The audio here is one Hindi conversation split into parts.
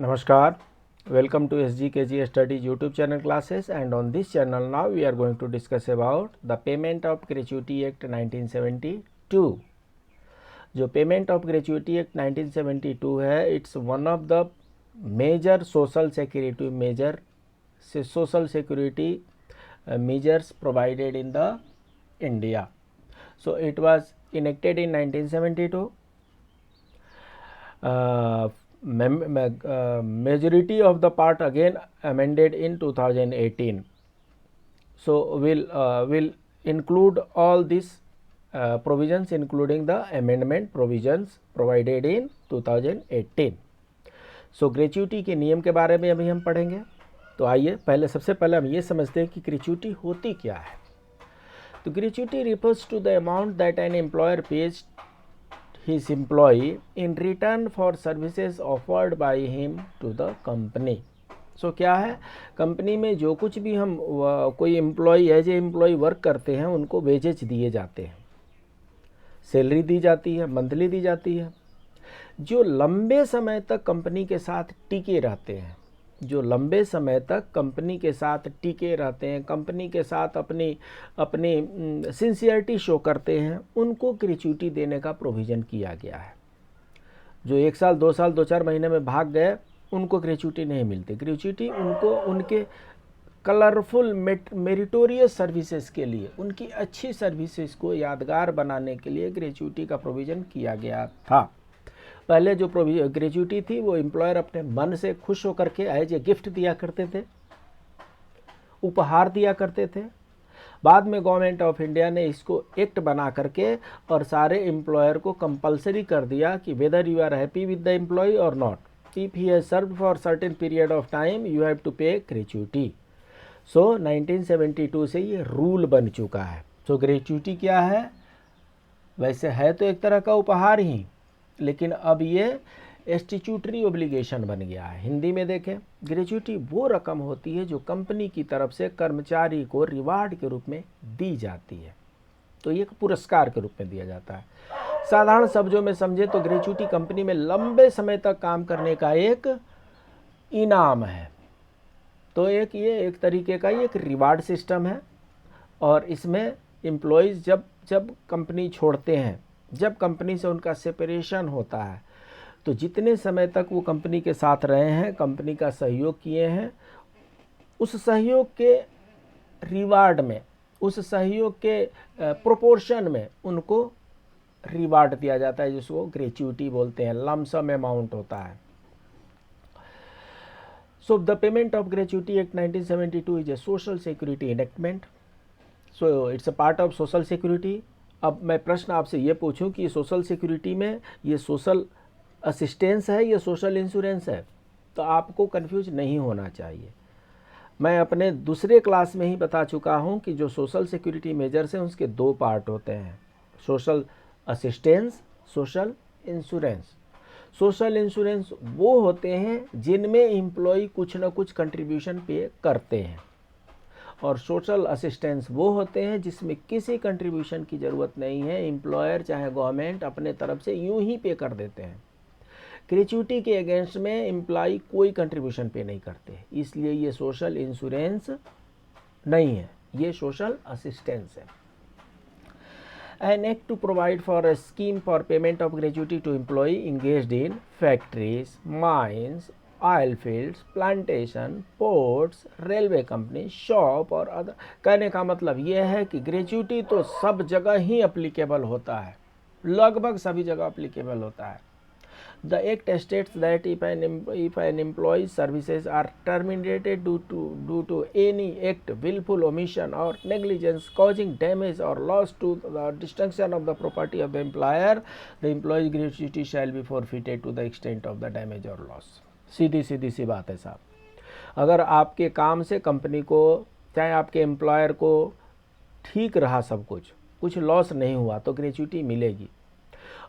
Namaskar, welcome to SGKG Studies YouTube channel classes, and on this channel now we are going to discuss about the Payment of Gratuity Act 1972. जो पेमेंट ऑफ ग्रेचुइटी एक्ट 1972 है, it's one of the major social security measures provided in the India. So it was enacted in 1972. Majority of the part again amended in 2018. So will include all these provisions, including the amendment provisions provided in 2018. So gratuity के नियम के बारे में अभी हम पढ़ेंगे. तो आइए सबसे पहले हम ये समझते हैं कि ग्रेच्युटी होती क्या है. तो gratuity refers to the amount that an employer pays his employee in return for services offered by him to the company. So क्या है, कंपनी में जो कुछ भी हम कोई employee as a employee work करते हैं उनको वेजेज दिए जाते हैं, सैलरी दी जाती है, मंथली दी जाती है. जो लंबे समय तक कंपनी के साथ टिके रहते हैं, जो लंबे समय तक कंपनी के साथ टिके रहते हैं, कंपनी के साथ अपनी सिंसियरिटी शो करते हैं, उनको ग्रेच्युटी देने का प्रोविज़न किया गया है. जो 1 साल 2 साल 2-4 महीने में भाग गए उनको ग्रेच्युटी नहीं मिलती. ग्रेच्युटी उनको उनके कलरफुल मेरिटोरियस सर्विसेज के लिए, उनकी अच्छी सर्विसेज को यादगार बनाने के लिए ग्रेच्युटी का प्रोविज़न किया गया था. पहले जो ग्रेच्युटी थी वो एम्प्लॉयर अपने मन से खुश होकर के एज ए गिफ्ट दिया करते थे, उपहार दिया करते थे. बाद में गवर्नमेंट ऑफ इंडिया ने इसको एक्ट बना करके और सारे एम्प्लॉयर को कंपलसरी कर दिया कि whether you are happy with the employ और not, if he has served for certain period of time you have to pay gratuity. So 1972 से ये रूल बन चुका है. सो ग्रेच्युटी क्या है, वैसे है तो एक तरह का उपहार ही, लेकिन अब ये स्टैट्यूटरी ऑब्लिगेशन बन गया है. हिंदी में देखें, ग्रेच्युटी वो रकम होती है जो कंपनी की तरफ से कर्मचारी को रिवार्ड के रूप में दी जाती है. तो ये पुरस्कार के रूप में दिया जाता है. साधारण शब्दों में समझे तो ग्रेच्युटी कंपनी में लंबे समय तक काम करने का एक इनाम है. तो ये एक तरीके का ये एक रिवार्ड सिस्टम है. और इसमें एम्प्लॉयज़ जब कंपनी छोड़ते हैं, जब कंपनी से उनका सेपरेशन होता है, तो जितने समय तक वो कंपनी के साथ रहे हैं, कंपनी का सहयोग किए हैं, उस सहयोग के रिवार्ड में, उस सहयोग के प्रोपोर्शन में उनको रिवार्ड दिया जाता है, जिसको ग्रेच्युटी बोलते हैं. लमसम अमाउंट होता है. So the payment of gratuity act 1972 is a social security enactment. So it's a part of social security. अब मैं प्रश्न आपसे ये पूछूं कि सोशल सिक्योरिटी में ये सोशल असिस्टेंस है या सोशल इंश्योरेंस है, तो आपको कंफ्यूज नहीं होना चाहिए. मैं अपने दूसरे क्लास में ही बता चुका हूं कि जो सोशल सिक्योरिटी मेजर्स हैं उसके 2 पार्ट होते हैं, social assistance, social insurance. Social insurance वो होते हैं जिनमें एम्प्लॉय कुछ ना कुछ कंट्रीब्यूशन पे करते हैं, और सोशल असिस्टेंस वो होते हैं जिसमें किसी कंट्रीब्यूशन की ज़रूरत नहीं है, एम्प्लॉयर चाहे गवर्नमेंट अपने तरफ से यूं ही पे कर देते हैं. ग्रेच्युटी के अगेंस्ट में एम्प्लॉय कोई कंट्रीब्यूशन पे नहीं करते, इसलिए ये सोशल इंश्योरेंस नहीं है, ये सोशल असिस्टेंस है. An act to provide for a scheme for payment of gratuity to employee engaged in factories, mines, oil fields, plantation, ports, railway company, shop और अदर. कहने का मतलब यह है कि ग्रेच्युटी तो सब जगह ही अप्लीकेबल होता है, लगभग सभी जगह अप्लीकेबल होता है. The act states that if an employee services are terminated due to any act, willful omission or negligence causing damage or loss to the destruction of the property of the employer, the employees gratuity shall be forfeited to the extent of the damage or loss. सीधी सी बात है साहब. अगर आपके काम से कंपनी को, चाहे आपके एम्प्लॉयर को ठीक रहा, सब कुछ लॉस नहीं हुआ, तो ग्रेच्युटी मिलेगी.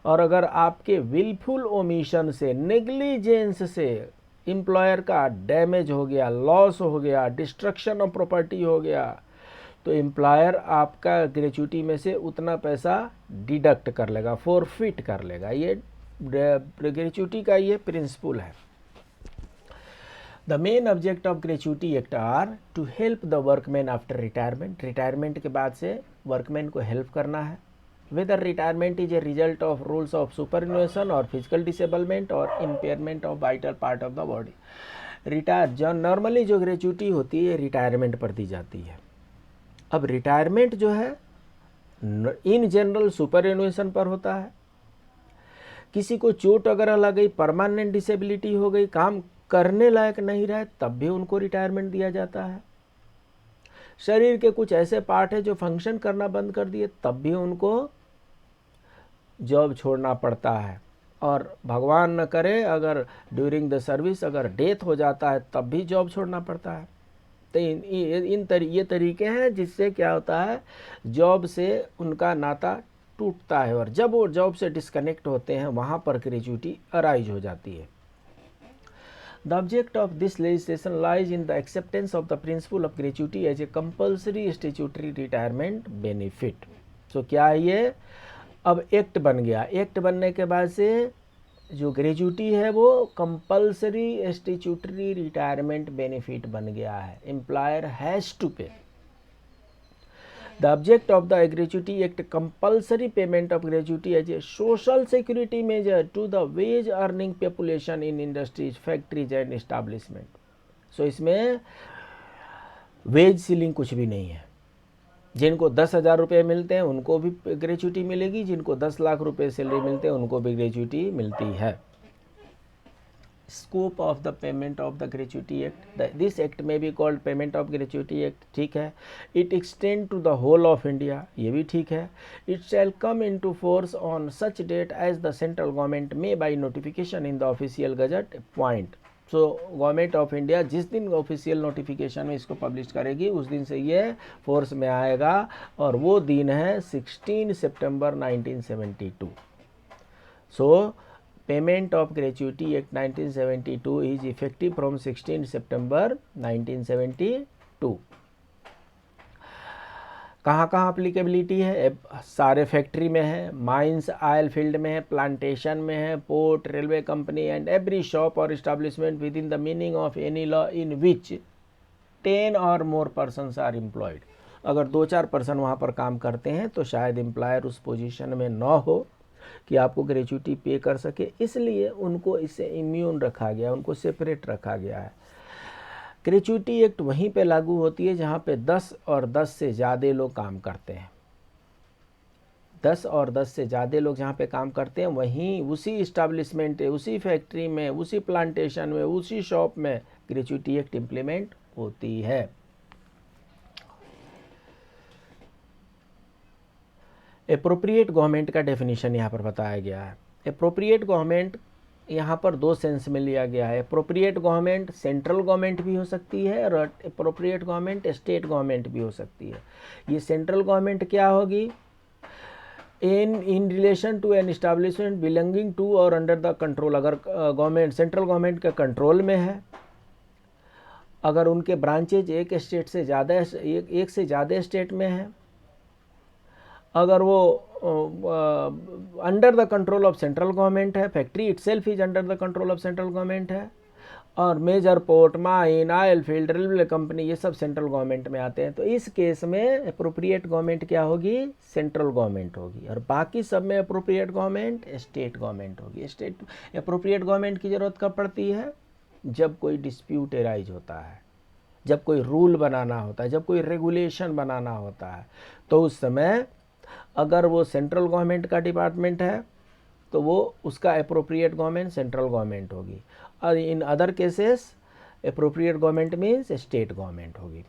और अगर आपके विलफुल ओमिशन से, नेग्लिजेंस से एम्प्लॉयर का डैमेज हो गया, लॉस हो गया, डिस्ट्रक्शन ऑफ प्रॉपर्टी हो गया, तो एम्प्लॉयर आपका ग्रेच्युटी में से उतना पैसा डिडक्ट कर लेगा, फॉरफिट कर लेगा. ये ग्रेच्युटी का ये प्रिंसिपल है. The main object of gratuity act are to help the workman after retirement, retirement के बाद से वर्कमैन को हेल्प करना है। Whether retirement is a result of rules of superannuation और फिजिकल डिसेबलमेंट और impairment of vital part of the body. जो नॉर्मली जो ग्रेच्युटी होती है रिटायरमेंट पर दी जाती है। अब रिटायरमेंट जो है इन जनरल सुपरन्यूएशन पर होता है। किसी को चोट वगैरह लग गई, परमानेंट डिसेबिलिटी हो गई, काम करने लायक नहीं रहे, तब भी उनको रिटायरमेंट दिया जाता है। शरीर के कुछ ऐसे पार्ट है जो फंक्शन करना बंद कर दिए, तब भी उनको जॉब छोड़ना पड़ता है। और भगवान न करे अगर ड्यूरिंग द सर्विस अगर डेथ हो जाता है तब भी जॉब छोड़ना पड़ता है। तो ये तरीके हैं जिससे क्या होता है, जॉब से उनका नाता टूटता है और जब वो जॉब से डिस्कनेक्ट होते हैं वहाँ पर ग्रेच्युटी अराइज हो जाती है। The object of this legislation lies in the acceptance of the principle of gratuity as a compulsory statutory retirement benefit. तो क्या है ये, अब एक्ट बन गया। एक्ट बनने के बाद से जो ग्रेच्युटी है वो कंपल्सरी स्टैट्यूटरी रिटायरमेंट बेनिफिट बन गया है। एम्प्लॉयर हैज़ टू पे। The object of the Gratuity Act compulsory payment of gratuity as a social security measure to the wage earning population in industries, factories and establishment. So इसमें वेज सीलिंग कुछ भी नहीं है। जिनको 10,000 रुपये मिलते हैं उनको भी ग्रेच्युटी मिलेगी, जिनको 10 लाख रुपये सैलरी मिलते हैं उनको भी ग्रेच्युटी मिलती है। Scope of the payment of the gratuity act, this act में be called payment of gratuity act, ठीक है। It extend to the whole of India, ये भी ठीक है। It shall come in to force on such date as the central government में by notification in the official gazette point. So government of India जिस दिन ऑफिशियल नोटिफिकेशन में इसको पब्लिश करेगी उस दिन से ये फोर्स में आएगा और वो दिन है 16 सितंबर 1972। सो Payment of Gratuity Act 1972 is effective from 16 September 1972। कहाँ कहाँ अप्लीकेबिलिटी है, सारे फैक्ट्री में है, माइंस ऑयल फील्ड में है, प्लांटेशन में है, port, railway company and every shop और establishment with in the meaning of any law in which 10 और मोर पर्सनस आर एम्प्लॉयड। अगर 2-4 पर्सन वहाँ पर काम करते हैं तो शायद एम्प्लॉयर उस पोजीशन में न हो कि आपको ग्रेच्युटी पे कर सके, इसलिए उनको इससे इम्यून रखा गया, उनको सेपरेट रखा गया है। ग्रेच्युटी एक्ट वहीं पे लागू होती है जहाँ पे 10 और 10 से ज़्यादा लोग काम करते हैं। 10 और 10 से ज़्यादा लोग जहाँ पे काम करते हैं वहीं उसी इस्टेब्लिशमेंट, उसी फैक्ट्री में, उसी प्लांटेशन में, उसी शॉप में ग्रेच्युटी एक्ट इम्प्लीमेंट होती है। एप्रोप्रिएट गवर्नमेंट का डेफिनेशन यहाँ पर बताया गया है। एप्रोप्रिएट गवर्नमेंट यहाँ पर 2 सेंस में लिया गया है। एप्रोप्रिएट गवर्नमेंट सेंट्रल गवर्नमेंट भी हो सकती है और एप्रोप्रिएट गवर्नमेंट स्टेट गवर्नमेंट भी हो सकती है। ये सेंट्रल गवर्नमेंट क्या होगी, in relation to an establishment belonging to or under the control, अगर गवर्नमेंट सेंट्रल गवर्नमेंट के कंट्रोल में है, अगर उनके ब्रांचेज एक स्टेट से ज़्यादा एक से ज़्यादा स्टेट में है, अगर वो under the control of central government है, factory itself is under the control of central government है, और major port, mine, oil field, railway company, ये सब सेंट्रल गवर्नमेंट में आते हैं। तो इस केस में अप्रोप्रिएट गवर्नमेंट क्या होगी, सेंट्रल गवर्नमेंट होगी, और बाकी सब में अप्रोप्रिएट गवर्नमेंट स्टेट गवर्नमेंट होगी। स्टेट अप्रोप्रिएट गवर्नमेंट की ज़रूरत कब पड़ती है, जब कोई डिस्प्यूट एराइज होता है, जब कोई रूल बनाना होता है, जब कोई रेगुलेशन बनाना होता है, तो उस समय अगर वो सेंट्रल गवर्नमेंट का डिपार्टमेंट है तो वो उसका अप्रोप्रिएट गवर्नमेंट सेंट्रल गवर्नमेंट होगी, और in other cases appropriate government means state government होगी।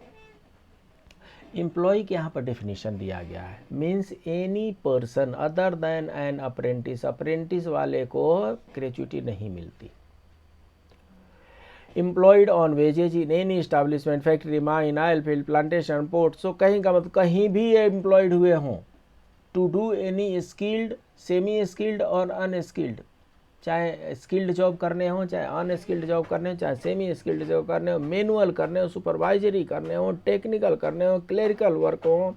एम्प्लॉय के यहाँ पर डेफिनेशन दिया गया है, means any person other than an apprentice, apprentice वाले को ग्रेच्युटी नहीं मिलती। Employed on wages in any establishment, factory, mine, oil field, plantation, port, so कहीं का मतलब कहीं भी ये एम्प्लॉयड हुए हों, to do any skilled, semi skilled और अनस्किल्ड, चाहे स्किल्ड जॉब करने हो, चाहे अनस्किल्ड जॉब करने हो, चाहे सेमी स्किल्ड जॉब करने हो, मैनुअल करने हो, सुपरवाइजरी करने हो, टेक्निकल करने हो, क्लरिकल वर्क हो,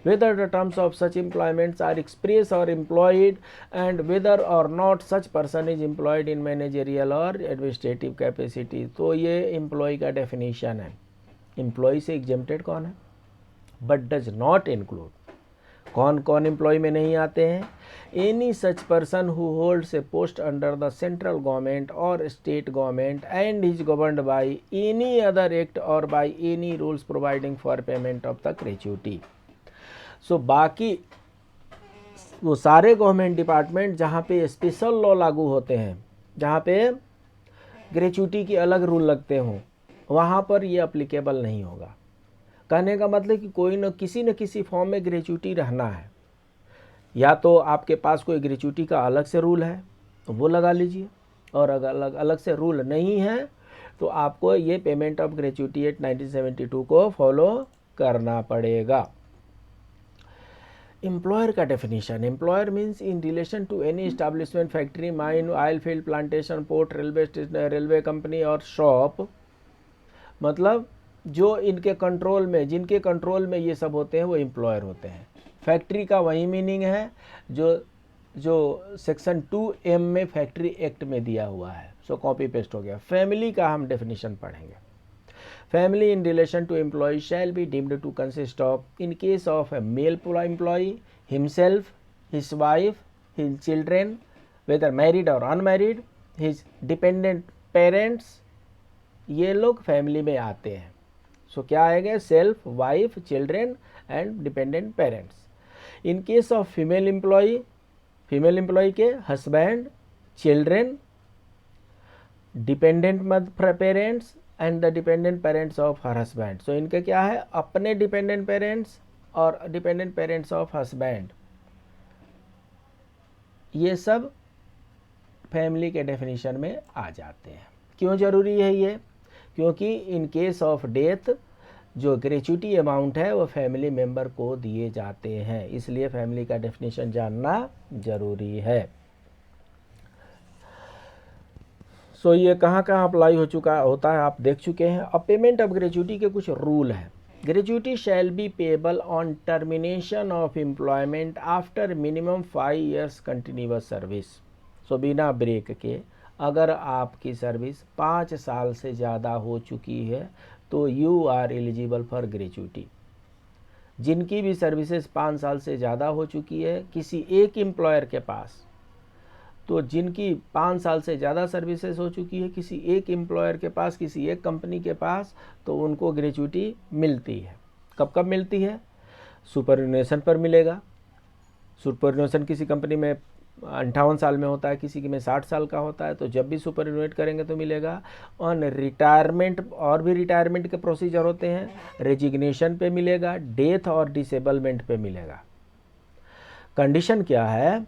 whether the terms of such employments are express or employed, and whether or not such person is employed in managerial or administrative capacity। तो ये employee का definition है। employee से exempted कौन है? but does not include, कौन कौन एम्प्लॉय में नहीं आते हैं? Any such person who holds a post under the central government और state government and is governed by any other act और by any rules providing for payment of the gratuity. So बाकी वो सारे गवर्नमेंट डिपार्टमेंट जहाँ पे स्पेशल लॉ लागू होते हैं, जहाँ पे ग्रेच्युटी के अलग रूल लगते हों, वहाँ पर ये अप्लीकेबल नहीं होगा। कहने का मतलब कि कोई न किसी फॉर्म में ग्रेच्युटी रहना है, या तो आपके पास कोई ग्रेच्युटी का अलग से रूल है तो वो लगा लीजिए, और अगर अलग से रूल नहीं है तो आपको ये पेमेंट ऑफ ग्रेच्युटी एक्ट 1972 को फॉलो करना पड़ेगा। एम्प्लॉयर का definition, employer means in relation to any establishment, factory, mine, oil field, plantation, port, railway station, railway company or shop, मतलब जो इनके कंट्रोल में, जिनके कंट्रोल में ये सब होते हैं वो एम्प्लॉयर होते हैं। फैक्ट्री का वही मीनिंग है जो सेक्शन 2M में फैक्ट्री एक्ट में दिया हुआ है, सो कॉपी पेस्ट हो गया। फैमिली का हम डेफिनेशन पढ़ेंगे। Family in relation to employ shall be deemed to consist of, in case of a male employ, himself, his wife, his children whether married और अनमैरिड, हिज डिपेंडेंट पेरेंट्स, ये लोग फैमिली में आते हैं। सो क्या आएगा? Self, wife, children and dependent parents. In case of female employ के husband, children, dependent parents and the dependent parents of her husband. So इनके क्या है? अपने डिपेंडेंट पेरेंट्स और डिपेंडेंट पेरेंट्स ऑफ हस्बैंड, ये सब फैमिली के डेफिनेशन में आ जाते हैं। क्यों जरूरी है ये? क्योंकि इन केस ऑफ डेथ जो ग्रेच्युटी अमाउंट है वो फैमिली मेंबर को दिए जाते हैं, इसलिए फैमिली का डेफिनेशन जानना जरूरी है। सो ये कहाँ कहाँ अप्लाई होता है आप देख चुके हैं। अब पेमेंट ऑफ ग्रेच्युटी के कुछ रूल हैं। Gratuity shall be payable on termination of employment after minimum 5 years continuous service. So बिना ब्रेक के अगर आपकी सर्विस 5 साल से ज़्यादा हो चुकी है तो you are eligible for gratuity. जिनकी भी सर्विसेज 5 साल से ज़्यादा हो चुकी है किसी एक एम्प्लॉयर के पास, तो जिनकी 5 साल से ज़्यादा सर्विसेज हो चुकी है किसी एक एम्प्लॉयर के पास, किसी एक कंपनी के पास, तो उनको ग्रेच्युटी मिलती है। कब कब मिलती है? सुपरएनुएशन पर मिलेगा। सुपरएनुएशन किसी कंपनी में 58 साल में होता है, किसी में 60 साल का होता है, तो जब भी सुपरएनुएट करेंगे तो मिलेगा। ऑन रिटायरमेंट, और भी रिटायरमेंट के प्रोसीजर होते हैं, रेजिग्नेशन पे मिलेगा, डेथ और डिसेबलमेंट पे मिलेगा। कंडीशन क्या है?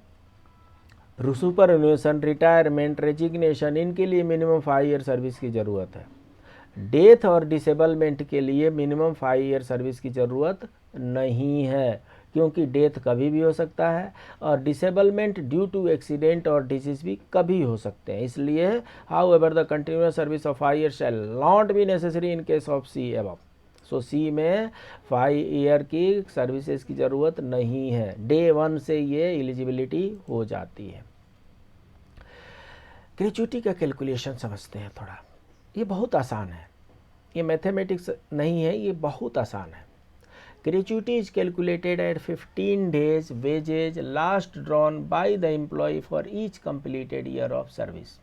सुपरएनुएशन, रिटायरमेंट, रेजिग्नेशन, इनके लिए मिनिमम 5 year सर्विस की ज़रूरत है। डेथ और डिसेबलमेंट के लिए मिनिमम 5 year सर्विस की ज़रूरत नहीं है, क्योंकि डेथ कभी भी हो सकता है और डिसेबलमेंट ड्यू टू एक्सीडेंट और डिजीज भी कभी हो सकते हैं। इसलिए however the continuous service of 5 years shall not be necessary in case of C above. So C में 5 year की सर्विसेज की ज़रूरत नहीं है, डे 1 से ये एलिजिबिलिटी हो जाती है। ग्रेच्युटी का कैलकुलेशन समझते हैं थोड़ा। ये बहुत आसान है, ये मैथमेटिक्स नहीं है, ये बहुत आसान है। Gratuity is calculated at 15 days wages last drawn by the employee for each completed year of service।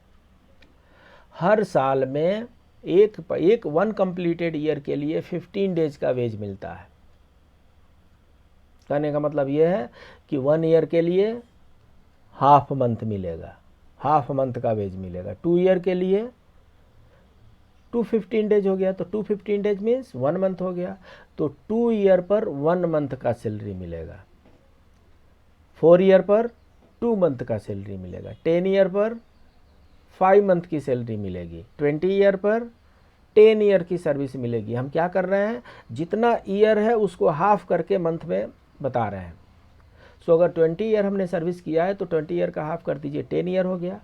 हर साल में एक 1 completed year के लिए 15 days का वेज मिलता है। कहने का मतलब यह है कि 1 year के लिए हाफ मंथ मिलेगा, हाफ मंथ का वेज मिलेगा। 2 year के लिए 215 days हो गया, तो 215 days मीन्स 1 month हो गया, तो 2 year पर 1 month का सैलरी मिलेगा। 4 year पर 2 month का सैलरी मिलेगा। 10 year पर 5 month की सैलरी मिलेगी। 20 year पर 10 year की सर्विस मिलेगी। हम क्या कर रहे हैं? जितना ईयर है उसको हाफ करके मंथ में बता रहे हैं। सो अगर 20 year हमने सर्विस किया है तो 20 year का हाफ कर दीजिए, 10 year हो गया।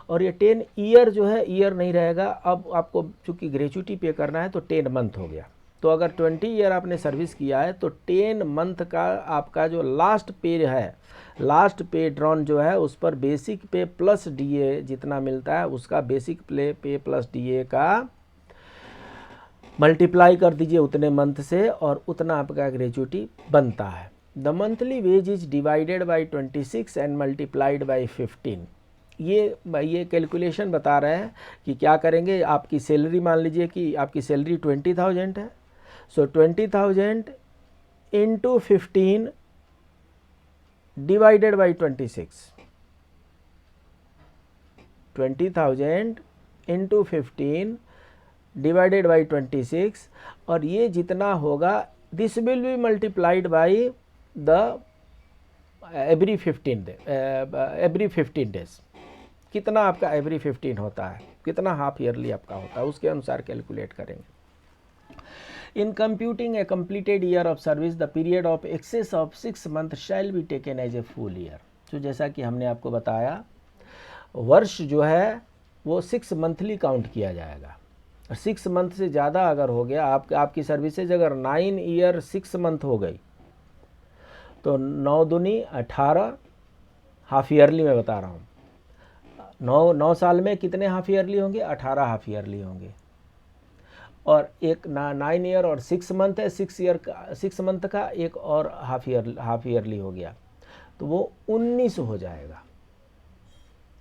और ये 10 year जो है ईयर नहीं रहेगा, अब आपको चूंकि ग्रेच्युटी पे करना है तो 10 month हो गया। तो अगर 20 ईयर आपने सर्विस किया है तो 10 मंथ का आपका जो लास्ट पे है, लास्ट पे ड्रॉन जो है उस पर बेसिक पे प्लस डीए जितना मिलता है उसका बेसिक पे प्लस डीए का मल्टीप्लाई कर दीजिए उतने मंथ से और उतना आपका ग्रेजुटी बनता है। The monthly wage is divided by 26 and multiplied by 15। ये कैलकुलेशन बता रहे हैं कि क्या करेंगे। आपकी सैलरी मान लीजिए कि आपकी सैलरी 20,000 है, सो 20,000 into 15 divided by 26, 20,000 into 15 divided by 26, और ये जितना होगा this will be multiplied by the every 15 days. कितना आपका एवरी 15 होता है, कितना हाफ ईयरली आपका होता है, उसके अनुसार कैलकुलेट करेंगे। In computing a completed year of service the period of excess of 6 month shall be taken as a full year. तो जैसा कि हमने आपको बताया, वर्ष जो है वो 6 मंथली काउंट किया जाएगा। 6 मंथ से ज़्यादा अगर हो गया, आपकी सर्विसेज अगर 9 ईयर 6 मंथ हो गई तो 9 दूनी 18 हाफ ईयरली में बता रहा हूँ। 9 साल में कितने हाफ ईयरली होंगे? 18 हाफ ईयरली होंगे। और एक 9 ईयर और 6 मंथ है, 6 मंथ का एक और हाफ ईयरली हो गया तो वो 19 हो जाएगा।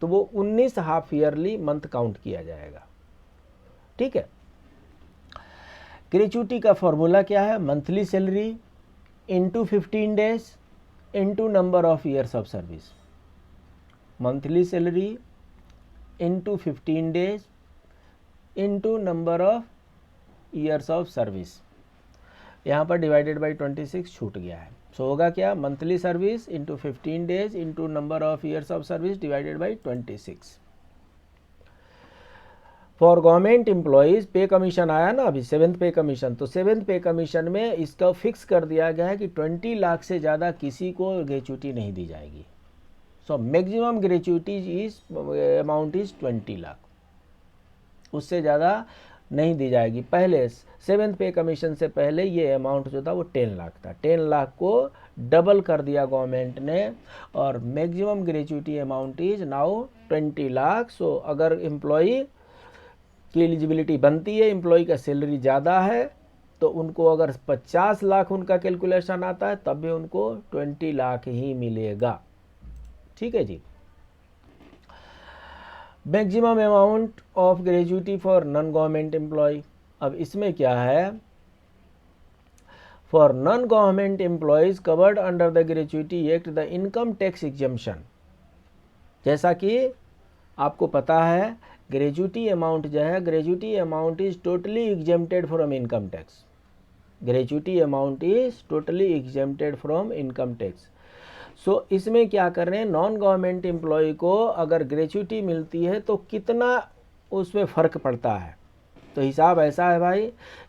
तो वो 19 हाफ ईयरली मंथ काउंट किया जाएगा। ठीक है। ग्रेच्युटी का फॉर्मूला क्या है? Monthly salary into 15 days into number of years of service. Monthly salary into 15 days into number of years of service. यहाँ पर डिवाइडेड बाई 26 छूट गया है। सो होगा क्या? Monthly service into 15 days into number of years of service divided by 26। For government employees पे कमीशन आया ना अभी, 7th पे कमीशन, तो 7th पे कमीशन में इसका फिक्स कर दिया गया है कि 20 लाख से ज़्यादा किसी को ग्रेच्युटी नहीं दी जाएगी। So maximum gratuity is amount is 20 lakh, उससे ज़्यादा नहीं दी जाएगी। पहले 7th पे कमीशन से पहले ये अमाउंट जो था वो 10 लाख था। 10 लाख को डबल कर दिया गवर्नमेंट ने और maximum gratuity amount is now 20 lakh. So अगर एम्प्लॉई की एलिजिबिलिटी बनती है, एम्प्लॉई का सैलरी ज़्यादा है, तो उनको अगर 50 लाख उनका कैलकुलेशन आता है तब भी उनको 20 लाख ही मिलेगा। ठीक है जी। Maximum amount of gratuity for non government employ. अब इसमें क्या है? For non government employees covered under the gratuity act the income tax exemption. जैसा कि आपको पता है ग्रेच्युटी अमाउंट जो है, gratuity amount is totally exempted from income tax. Gratuity amount is totally exempted from income tax. So इसमें क्या कर रहे हैं? नॉन गवर्नमेंट एम्प्लॉय को अगर ग्रेच्युटी मिलती है तो कितना उसमें फ़र्क पड़ता है। तो हिसाब ऐसा है भाई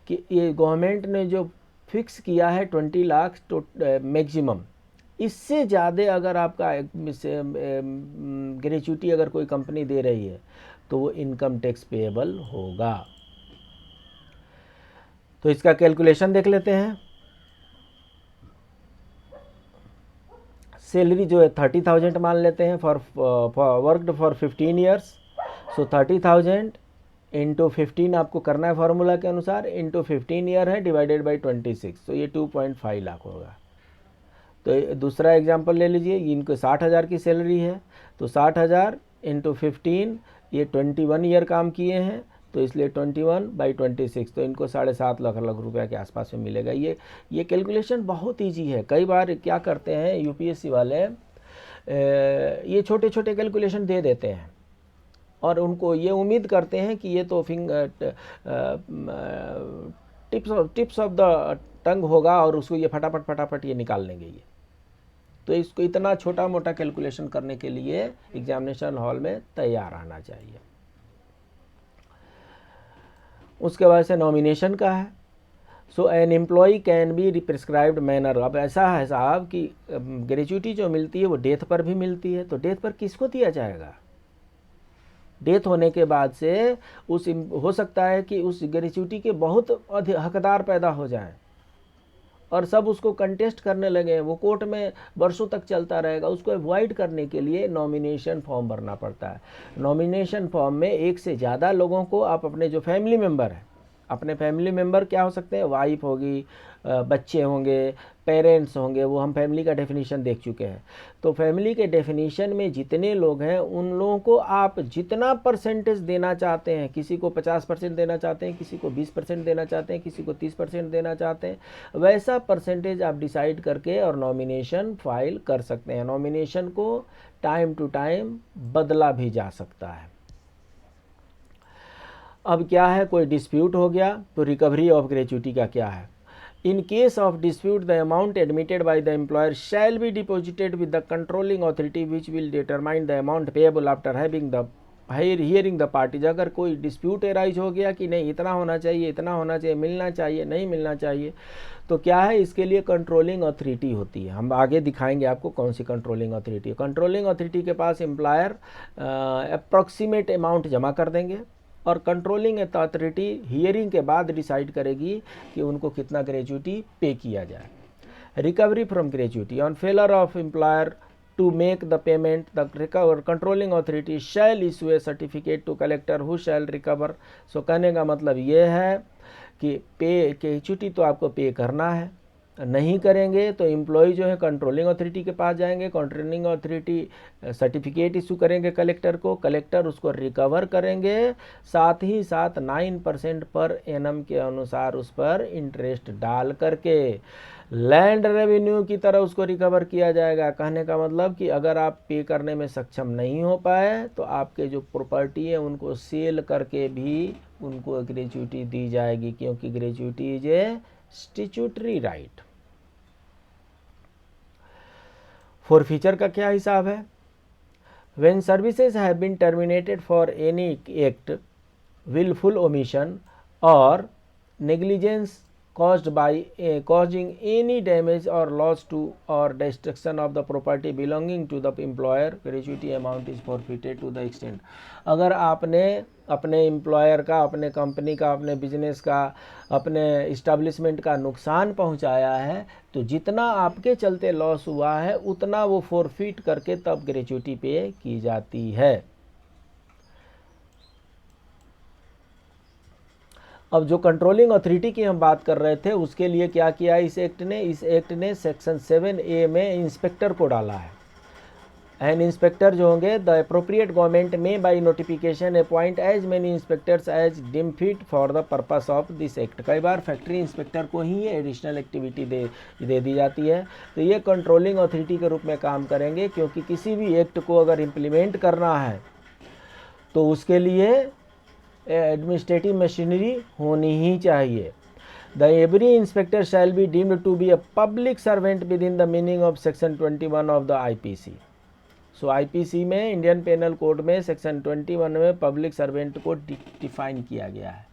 कि ये गवर्नमेंट ने जो फिक्स किया है 20 लाख तो मैक्सिमम, इससे ज़्यादा अगर आपका ग्रेच्युटी अगर कोई कंपनी दे रही है तो वो इनकम टैक्स पेएबल होगा। तो इसका कैलकुलेशन देख लेते हैं। सैलरी जो है 30,000 मान लेते हैं for worked for 15 years. So 30,000 into 15 आपको करना है फॉर्मूला के अनुसार, इंटू 15 ईयर है डिवाइडेड बाई 26, तो ये 2.5 लाख होगा। तो दूसरा एग्जांपल ले लीजिए, इनको 60,000 की सैलरी है तो 60,000 इंटू 15, ये 21 ईयर काम किए हैं तो इसलिए 21/26, तो इनको 7.5 लाख रुपए के आसपास में मिलेगा। ये कैलकुलेशन बहुत इजी है। कई बार क्या करते हैं यूपीएससी वाले, ये छोटे छोटे कैलकुलेशन दे देते हैं और उनको ये उम्मीद करते हैं कि ये तो टिप्स ऑफ द टंग होगा और उसको ये फटाफट ये निकाल लेंगे। ये तो इसको इतना छोटा मोटा कैलकुलेशन करने के लिए एग्जामिनेशन हॉल में तैयार आना चाहिए। उसके बाद से नॉमिनेशन का है। So an employ can be prescribed manner. अब ऐसा है साहब कि ग्रेच्युटी जो मिलती है वो डेथ पर भी मिलती है, तो डेथ पर किसको दिया जाएगा? डेथ होने के बाद से हो सकता है कि उस ग्रेच्युटी के बहुत हकदार पैदा हो जाएं और सब उसको कंटेस्ट करने लगे, वो कोर्ट में वर्षों तक चलता रहेगा। उसको अवॉइड करने के लिए नॉमिनेशन फॉर्म भरना पड़ता है। नॉमिनेशन फॉर्म में एक से ज़्यादा लोगों को आप अपने जो फैमिली मेम्बर हैं, अपने फैमिली मेम्बर क्या हो सकते हैं, वाइफ होगी, बच्चे होंगे, पेरेंट्स होंगे, वो हम फैमिली का डेफिनेशन देख चुके हैं। तो फैमिली के डेफिनेशन में जितने लोग हैं उन लोगों को आप जितना परसेंटेज देना चाहते हैं, किसी को 50% देना चाहते हैं, किसी को 20% देना चाहते हैं, किसी को 30% देना चाहते हैं, वैसा परसेंटेज आप डिसाइड करके और नॉमिनेशन फाइल कर सकते हैं। नॉमिनेशन को टाइम टू टाइम बदला भी जा सकता है। अब क्या है, कोई डिस्प्यूट हो गया तो रिकवरी ऑफ ग्रेच्युटी का क्या है। In case of dispute, the amount admitted by the employer shall be deposited with the controlling authority, which will determine the amount payable after having the hearing the parties। अगर कोई डिस्प्यूट एराइज हो गया कि नहीं इतना होना चाहिए, इतना होना चाहिए, मिलना चाहिए, नहीं मिलना चाहिए, तो क्या है, इसके लिए कंट्रोलिंग अथॉरिटी होती है। हम आगे दिखाएंगे आपको कौन सी कंट्रोलिंग अथॉरिटी है। कंट्रोलिंग अथॉरिटी के पास एम्प्लॉयर अप्रॉक्सीमेट अमाउंट जमा कर देंगे और कंट्रोलिंग अथॉरिटी हियरिंग के बाद डिसाइड करेगी कि उनको कितना ग्रेच्युटी पे किया जाए। Recovery from gratuity, on failure of employer to make the payment, the controlling authority shall issue a certificate to collector who shall recover. So कहने का मतलब ये है कि पे ग्रेच्युटी तो आपको पे करना है, नहीं करेंगे तो एम्प्लॉय जो है कंट्रोलिंग अथॉरिटी के पास जाएंगे, कंट्रोलिंग अथॉरिटी सर्टिफिकेट इशू करेंगे कलेक्टर को, कलेक्टर उसको रिकवर करेंगे, साथ ही साथ 9% पर एनम के अनुसार उस पर इंटरेस्ट डाल करके लैंड रेवेन्यू की तरह उसको रिकवर किया जाएगा। कहने का मतलब कि अगर आप पे करने में सक्षम नहीं हो पाए तो आपके जो प्रॉपर्टी है उनको सेल करके भी उनको ग्रेच्युटी दी जाएगी, क्योंकि gratuity is a statutory right. Forfeiture का क्या हिसाब है। When services have been terminated for any act, willful omission or negligence causing any damage or loss to or destruction of the property belonging to the employer, gratuity amount is forfeited to the extent। अगर आपने अपने एम्प्लॉयर का, अपने कंपनी का, अपने बिजनेस का, अपने इस्टेब्लिशमेंट का नुकसान पहुंचाया है तो जितना आपके चलते लॉस हुआ है उतना वो फॉरफिट करके तब ग्रेच्युटी पे की जाती है। अब जो कंट्रोलिंग अथॉरिटी की हम बात कर रहे थे उसके लिए क्या किया इस एक्ट ने सेक्शन 7A में इंस्पेक्टर को डाला है। एंड इंस्पेक्टर जो होंगे, द अप्रोप्रिएट गवर्नमेंट में by notification appoint as many inspectors as deem fit for the purpose of this act. कई बार फैक्ट्री इंस्पेक्टर को ही ये एडिशनल एक्टिविटी दे दी जाती है, तो ये कंट्रोलिंग अथॉरिटी के रूप में काम करेंगे, क्योंकि किसी भी एक्ट को अगर इम्प्लीमेंट करना है तो उसके लिए एडमिनिस्ट्रेटिव मशीनरी होनी ही चाहिए। The every inspector shall be deemed to be a public servant with in the meaning of section 21 of the IPC. So IPC में, इंडियन पेनल कोड में सेक्शन 21 में पब्लिक सर्वेंट को डिफाइन किया गया है।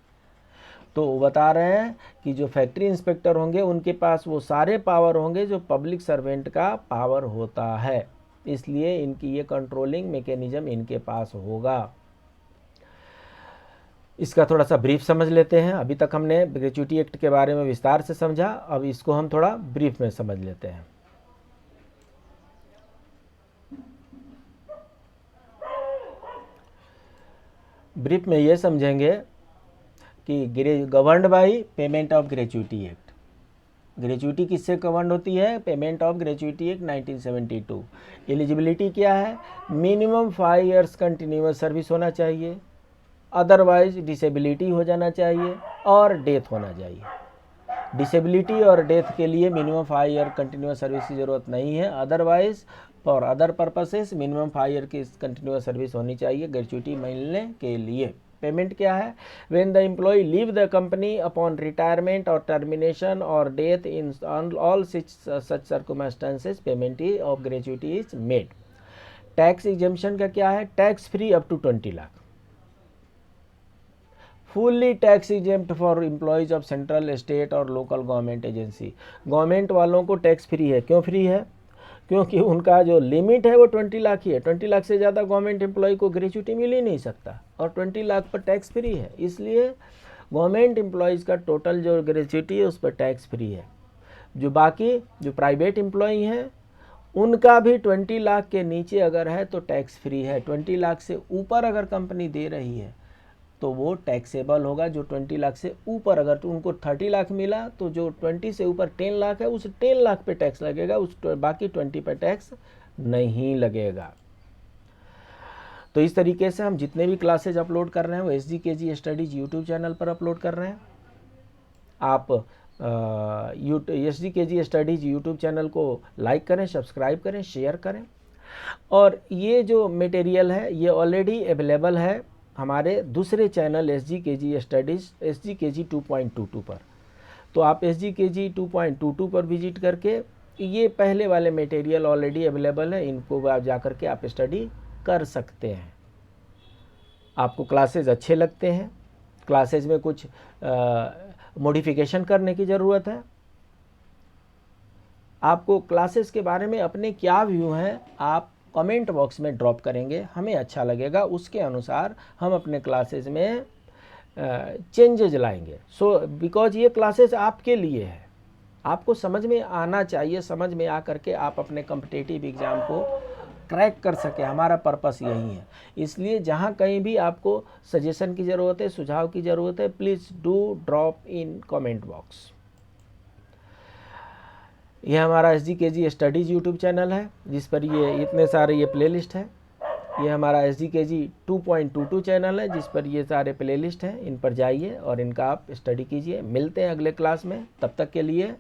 तो बता रहे हैं कि जो फैक्ट्री इंस्पेक्टर होंगे उनके पास वो सारे पावर होंगे जो पब्लिक सर्वेंट का पावर होता है, इसलिए इनकी ये कंट्रोलिंग मैकेनिज्म इनके पास होगा। इसका थोड़ा सा ब्रीफ समझ लेते हैं। अभी तक हमने ग्रेच्युटी एक्ट के बारे में विस्तार से समझा, अब इसको हम थोड़ा ब्रीफ में समझ लेते हैं। ब्रीफ में ये समझेंगे कि governed by payment of gratuity act. Gratuity किससे गवर्न होती है, payment of gratuity act 1972। Eligibility क्या है, मिनिमम 5 years कंटिन्यूअस सर्विस होना चाहिए, अदरवाइज डिसेबिलिटी हो जाना चाहिए और डेथ होना चाहिए। डिसेबिलिटी और डेथ के लिए मिनिमम 5 year कंटिन्यूअस सर्विस की ज़रूरत नहीं है, otherwise for other purposes minimum 5 year की कंटिन्यूअस सर्विस होनी चाहिए ग्रेच्युटी मिलने के लिए। पेमेंट क्या है, when the employee leave the company upon retirement or termination or death in all such circumstances payment of gratuity is made. Tax exemption का क्या है, tax free up to 20 lakh, fully tax exempt for employees of central, state or local government agency. Government वालों को टैक्स फ्री है। क्यों फ्री है, क्योंकि उनका जो लिमिट है वो 20 लाख ही है। 20 लाख से ज़्यादा गवर्नमेंट एम्प्लॉय को ग्रेच्युटी मिल ही नहीं सकता, और 20 लाख पर टैक्स फ्री है, इसलिए गवर्नमेंट एम्प्लॉयज़ का टोटल जो ग्रेच्युटी है उस पर टैक्स फ्री है। जो बाकी जो प्राइवेट एम्प्लॉई हैं उनका भी 20 लाख के नीचे अगर है तो टैक्स फ्री है। 20 लाख से ऊपर अगर कंपनी दे रही है तो वो टैक्सेबल होगा। जो 20 लाख से ऊपर, अगर तो उनको 30 लाख मिला तो जो 20 से ऊपर 10 लाख है उस 10 लाख पे टैक्स लगेगा, उस बाकी 20 पे टैक्स नहीं लगेगा। तो इस तरीके से हम जितने भी क्लासेज अपलोड कर रहे हैं वो SGKG स्टडीज़ यूट्यूब चैनल पर अपलोड कर रहे हैं। आप SGKG स्टडीज़ यूट्यूब चैनल को लाइक करें, सब्सक्राइब करें, शेयर करें। और ये जो मटेरियल है ये ऑलरेडी अवेलेबल है हमारे दूसरे चैनल SGKG स्टडीज़ SGKG 2.22 पर। तो आप SGKG 2.22 पर विजिट करके ये पहले वाले मटेरियल ऑलरेडी अवेलेबल है, इनको आप जा करके आप स्टडी कर सकते हैं। आपको क्लासेज अच्छे लगते हैं, क्लासेज में कुछ मॉडिफिकेशन करने की ज़रूरत है, आपको क्लासेस के बारे में अपने क्या व्यू हैं आप कमेंट बॉक्स में ड्रॉप करेंगे, हमें अच्छा लगेगा, उसके अनुसार हम अपने क्लासेस में चेंजेज लाएंगे। सो बिकॉज ये क्लासेस आपके लिए है, आपको समझ में आना चाहिए, समझ में आ करके आप अपने कॉम्पिटिटिव एग्ज़ाम को क्रैक कर सके, हमारा पर्पस यही है। इसलिए जहाँ कहीं भी आपको सजेशन की ज़रूरत है, सुझाव की ज़रूरत है, please do drop in comment box. यह हमारा SGKG स्टडीज़ यूट्यूब चैनल है जिस पर ये इतने सारे ये प्लेलिस्ट है। ये हमारा SGKG 2.22 चैनल है जिस पर ये सारे प्लेलिस्ट हैं, इन पर जाइए और इनका आप स्टडी कीजिए। मिलते हैं अगले क्लास में, तब तक के लिए